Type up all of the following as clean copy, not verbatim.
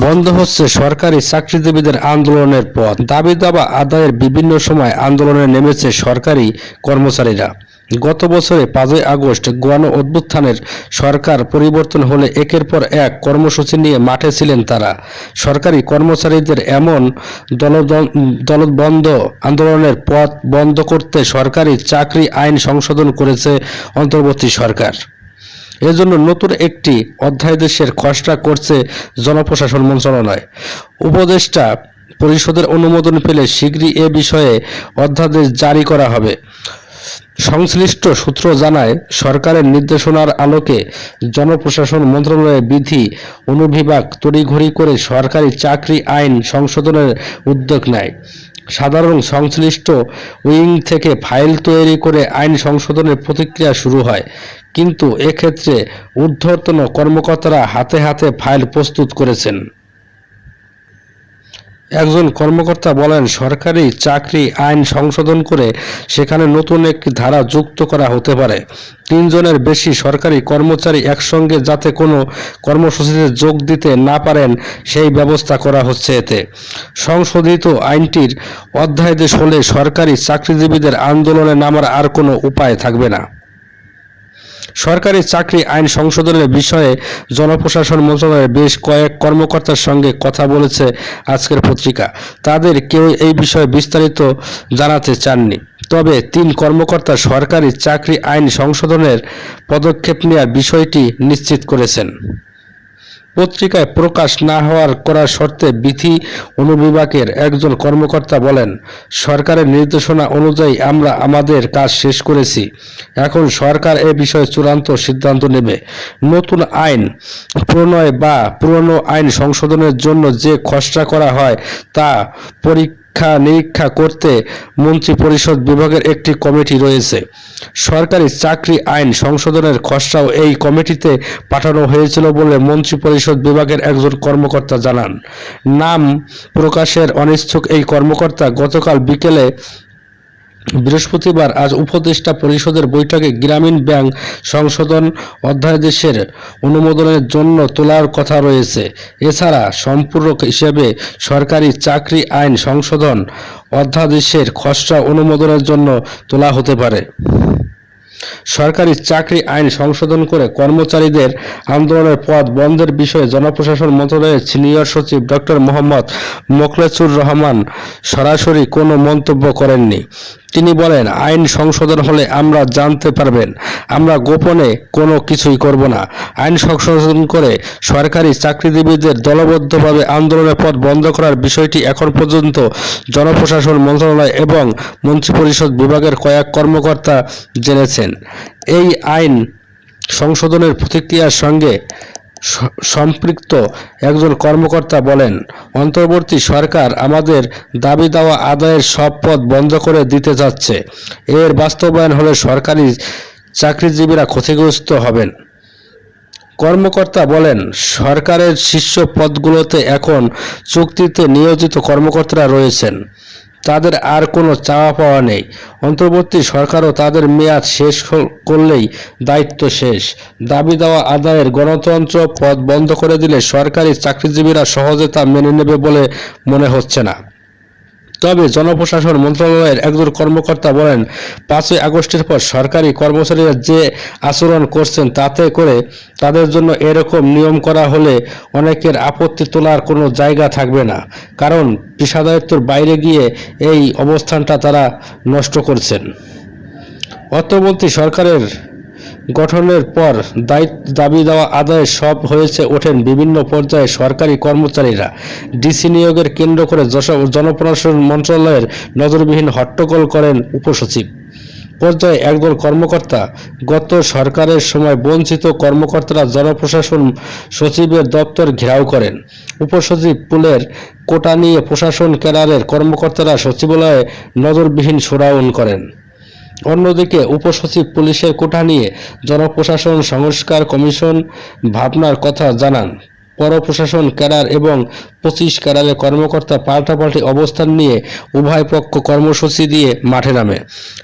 বন্ধ হচ্ছে সরকারি চাকরিজীবীদের আন্দোলনের পথ। দাবি দাবা আদায়ের বিভিন্ন সময় আন্দোলনে নেমেছে সরকারি কর্মচারীরা। গত বছরে 5ই আগস্ট গণ অভ্যুত্থানের সরকার পরিবর্তন হলে একের পর এক কর্মসূচি নিয়ে মাঠে ছিলেন তারা। সরকারি কর্মচারীদের এমন দলবদ্ধ আন্দোলনের পথ বন্ধ করতে সরকারি চাকরি আইন সংশোধন করেছে অন্তর্বর্তী সরকার। এজন্য নতুন একটি অধ্যাদেশের খসড়া করছে জনপ্রশাসন মন্ত্রণালয়। উপদেষ্টা পরিষদের অনুমোদন পেলে শীঘ্রই এ বিষয়ে অধ্যাদেশ জারি করা হবে। সংশ্লিষ্ট সূত্র জানায়, সরকারের নির্দেশনার আলোকে জনপ্রশাসন মন্ত্রণালয়ের বিধি অনুবিভাগ তড়িঘড়ি করে সরকারি চাকরি আইন সংশোধনের উদ্যোগ নেয়। সাধারণ সংশ্লিষ্ট উইং থেকে ফাইল তৈরি করে আইন সংশোধনের প্রক্রিয়া শুরু হয়। কিন্তু এক্ষেত্রে ঊর্ধ্বতন কর্মকর্তারা হাতে হাতে ফাইল প্রস্তুত করেছেন। একজন কর্মকর্তা বলেন, সরকারি চাকরি আইন সংশোধন করে সেখানে নতুন একটি ধারা যুক্ত করা হতে পারে। 3 জনের বেশি সরকারি কর্মচারী একসঙ্গে যাতে কোনো কর্মসূচিতে যোগ দিতে না পারেন সেই ব্যবস্থা করা হচ্ছে এতে। সংশোধিত আইনটির অধ্যাদেশ হলে সরকারি চাকরিজীবীদের আন্দোলনে নামার আর কোনো উপায় থাকবে না। সরকারি চাকরি আইন সংশোধনের বিষয়ে জনপ্রশাসন মন্ত্রণালয়ের বেশ কয়েক কর্মকর্তার সঙ্গে কথা বলেছে আজকের পত্রিকা। তাদের কেউ এই বিষয়ে বিস্তারিত জানাতে চাননি। তবে 3 কর্মকর্তা সরকারি চাকরি আইন সংশোধনের পদক্ষেপ নেওয়ার বিষয়টি নিশ্চিত করেছেন। পত্রিকায় প্রকাশ না করার শর্তে বিধি অনুবিভাগের একজন কর্মকর্তা বলেন, সরকারের নির্দেশনা অনুযায়ী আমরা আমাদের কাজ শেষ করেছি। এখন সরকার এ বিষয়ে চূড়ান্ত সিদ্ধান্ত নেবে। নতুন আইন প্রণয় বা পুরনো আইন সংশোধনের জন্য যে খসড়া করা হয় তা নিরীক্ষা করতে মন্ত্রিপরিষদ বিভাগের একটি কমিটি রয়েছে। সরকারি চাকরি আইন সংশোধনের খসড়াও এই কমিটিতে পাঠানো হয়েছিল বলে মন্ত্রিপরিষদ বিভাগের একজন কর্মকর্তা জানান। নাম প্রকাশের অনিচ্ছুক এই কর্মকর্তা গতকাল বিকেলে বৃহস্পতিবার আজ উপদেষ্টা পরিষদের বৈঠকে গ্রামীণ ব্যাংক সংশোধন অধ্যাদেশের অনুমোদনের জন্য তোলার কথা রয়েছে। এছাড়া সম্পূরক হিসেবে সরকারি চাকরি আইন সংশোধন অধ্যাদেশের খসড়া অনুমোদনের জন্য তোলা হতে পারে। সরকারি চাকরি আইন সংশোধন করে কর্মচারীদের আন্দোলনের পথ বন্ধের বিষয়ে জনপ্রশাসন মন্ত্রণালয়ের সিনিয়র সচিব ডক্টর মোহাম্মদ মোখলেছুর রহমান সরাসরি কোনো মন্তব্য করেননি। তিনি বলেন, আইন সংশোধন হলে আমরা জানতে পারবেন। আমরা গোপনে কোনো কিছুই করব না। আইন সংশোধন করে সরকারি চাকরিজীবীদের দলবদ্ধভাবে আন্দোলনের পথ বন্ধ করার বিষয়টি এখন পর্যন্ত জনপ্রশাসন মন্ত্রণালয় এবং মন্ত্রিপরিষদ বিভাগের কয়েক কর্মকর্তা জেনেছেন। এই আইন সংশোধনের প্রতিক্রিয়ার সঙ্গে সম্পৃক্ত একজন কর্মকর্তা বলেন, অন্তর্বর্তী সরকার আমাদের দাবি দাওয়া আদায়ের সব পথ বন্ধ করে দিতে যাচ্ছে। এর বাস্তবায়ন হলে সরকারি চাকরিজীবীরা ক্ষতিগ্রস্ত হবেন। কর্মকর্তা বলেন, সরকারের শীর্ষ পদগুলোতে এখন চুক্তিতে নিয়োজিত কর্মকর্তারা রয়েছেন। তাদের আর কোনো চাওয়া পাওয়া নেই। অন্তর্বর্তী সরকারও তাদের মেয়াদ শেষ করলেই দায়িত্ব শেষ। দাবি দেওয়া আদায়ের গণতন্ত্র পথ বন্ধ করে দিলে সরকারি চাকরিজীবীরা সহজে তা মেনে নেবে বলে মনে হচ্ছে না। তবে জনপ্রশাসন মন্ত্রণালয়ের একজন কর্মকর্তা বলেন, 5ই আগস্টের পর সরকারি কর্মচারীরা যে আচরণ করছেন তাতে করে তাদের জন্য এরকম নিয়ম করা হলে অনেকের আপত্তি তোলার কোনো জায়গা থাকবে না। কারণ পেশাদারিত্বের বাইরে গিয়ে এই অবস্থানটা তারা নষ্ট করছেন। অন্তর্বর্তী সরকারের গঠনের পর দাবি দেওয়া আদায়ে সব হয়েছে ওঠেন বিভিন্ন পর্যায়ে সরকারি কর্মচারীরা। ডিসি নিয়োগের কেন্দ্র করে জনপ্রশাসন মন্ত্রণালয়ের নজরবিহীন হট্টগোল করেন উপসচিব পর্যায়ে একদল কর্মকর্তা। গত সরকারের সময় বঞ্চিত কর্মকর্তারা জনপ্রশাসন সচিবের দপ্তর ঘেরাও করেন। উপসচিব পুলের কোটা নিয়ে প্রশাসন ক্যাডারের কর্মকর্তারা সচিবালয়ে নজরবিহীন শোডাউন করেন। অন্যদিকে উপসচিব পুলিশের কোটা নিয়ে জনপ্রশাসন সংস্কার কমিশন ভাবনার কথা জানান। পৌর প্রশাসন ক্যাডার এবং 25 ক্যাডারের কর্মকর্তা পাল্টাপাল্টি অবস্থান নিয়ে উভয় পক্ষ কর্মসূচি দিয়ে মাঠে নামে।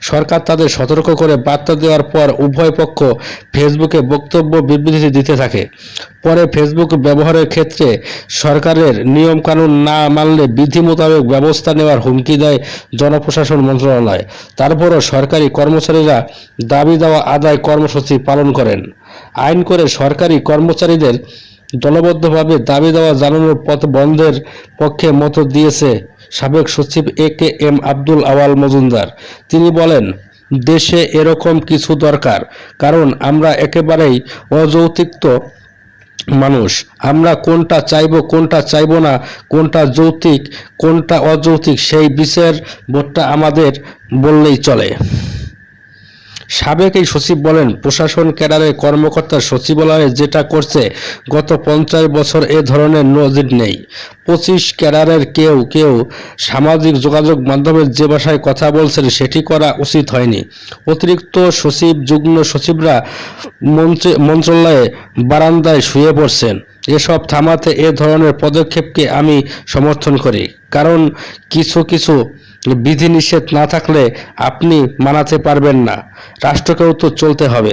সরকার তাদের সতর্ক করে বার্তা দেওয়ার পর উভয় পক্ষ ফেসবুকে বক্তব্য বিবৃতি দিতে থাকে। পরে ফেসবুক ব্যবহারের ক্ষেত্রে সরকারের নিয়মকানুন না মানলে বিধি মোতাবেক ব্যবস্থা নেওয়ার হুমকি দেয় জনপ্রশাসন মন্ত্রণালয়। তারপরও সরকারি কর্মচারীরা দাবি দেওয়া আদায় কর্মসূচি পালন করেন। আইন করে সরকারি কর্মচারীদের দলবদ্ধভাবে দাবি দেওয়া জানানোর পথ বন্ধের পক্ষে মত দিয়েছে সাবেক সচিব AKM আব্দুল আওয়াল মজুমদার। তিনি বলেন, দেশে এরকম কিছু দরকার, কারণ আমরা একেবারেই অযৌক্তিক মানুষ। আমরা কোনটা চাইবো কোনটা চাইবো না, কোনটা যৌক্তিক কোনটা অযৌক্তিক সেই বিচার বোধটা আমাদের বললেই চলে। সাবেক এই সচিব বলেন, প্রশাসন ক্যাডারের কর্মকর্তা সচিবালয়ে যেটা করছে গত 50 বছর এ ধরনের নজির নেই। 25 ক্যাডারের কেউ কেউ সামাজিক যোগাযোগ মাধ্যমে যে ভাষায় কথা বলছেন সেটি করা উচিত হয়নি। অতিরিক্ত সচিব যুগ্ম সচিবরা মন্ত্রণালয়ে বারান্দায় শুয়ে পড়ছেন। এসব থামাতে এ ধরনের পদক্ষেপকে আমি সমর্থন করি, কারণ কিছু বিধিনিষেধ না থাকলে আপনি মানাতে পারবেন না, রাষ্ট্রকেও তো চলতে হবে।